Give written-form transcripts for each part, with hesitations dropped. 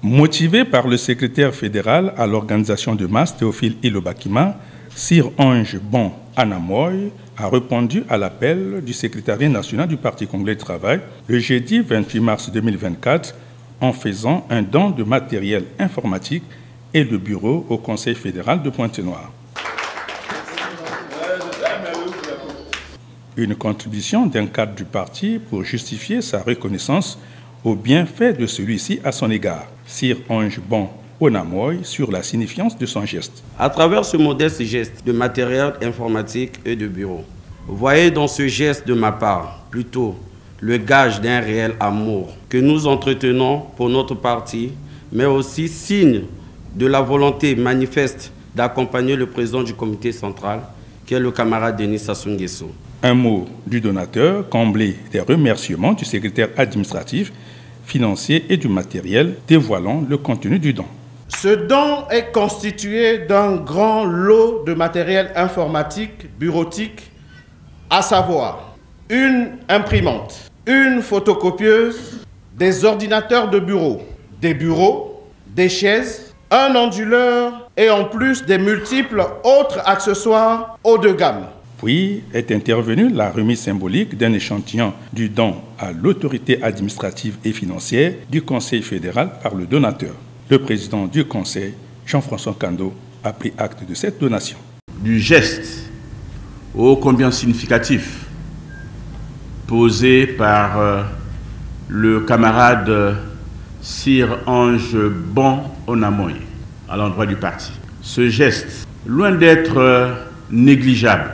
Motivé par le secrétaire fédéral à l'organisation de masse Théophile Ilobakima, Sir Ange Bon Anamoy a répondu à l'appel du secrétariat national du Parti congolais du travail le jeudi 28 mars 2024 en faisant un don de matériel informatique et de bureau au Conseil fédéral de Pointe-Noire. Une contribution d'un cadre du parti pour justifier sa reconnaissance au bienfait de celui-ci à son égard. Sir Ange Bon Onamoy sur la signification de son geste. À travers ce modeste geste de matériel informatique et de bureau, voyez dans ce geste de ma part plutôt le gage d'un réel amour que nous entretenons pour notre parti, mais aussi signe de la volonté manifeste d'accompagner le président du comité central, qui est le camarade Denis Sassou Nguesso. Un mot du donateur, comblé des remerciements du secrétaire administratif, financier et du matériel, dévoilant le contenu du don. Ce don est constitué d'un grand lot de matériel informatique, bureautique, à savoir une imprimante, une photocopieuse, des ordinateurs de bureau, des bureaux, des chaises, un onduleur et en plus des multiples autres accessoires haut de gamme. Puis est intervenue la remise symbolique d'un échantillon du don à l'autorité administrative et financière du Conseil fédéral par le donateur. Le président du Conseil, Jean-François Kando, a pris acte de cette donation. Du geste ô combien significatif posé par le camarade Sir Ange Bon Onamoy à l'endroit du parti. Ce geste, loin d'être négligeable,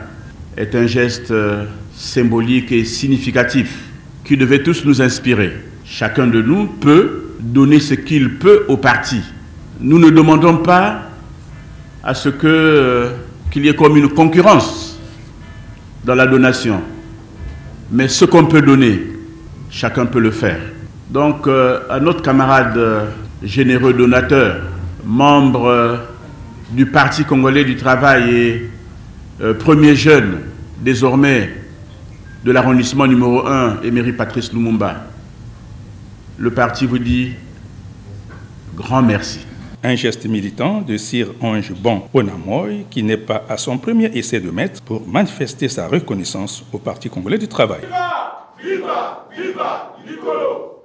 est un geste symbolique et significatif qui devait tous nous inspirer. Chacun de nous peut donner ce qu'il peut au parti. Nous ne demandons pas à ce qu'il y ait comme une concurrence dans la donation. Mais ce qu'on peut donner, chacun peut le faire. Donc, à notre camarade généreux donateur, membre du Parti congolais du travail et premier jeune, désormais, de l'arrondissement numéro 1, Emery Patrice Lumumba, le parti vous dit grand merci. Un geste militant de Sir Ange Bon Onamoy qui n'est pas à son premier essai de maître pour manifester sa reconnaissance au Parti congolais du travail.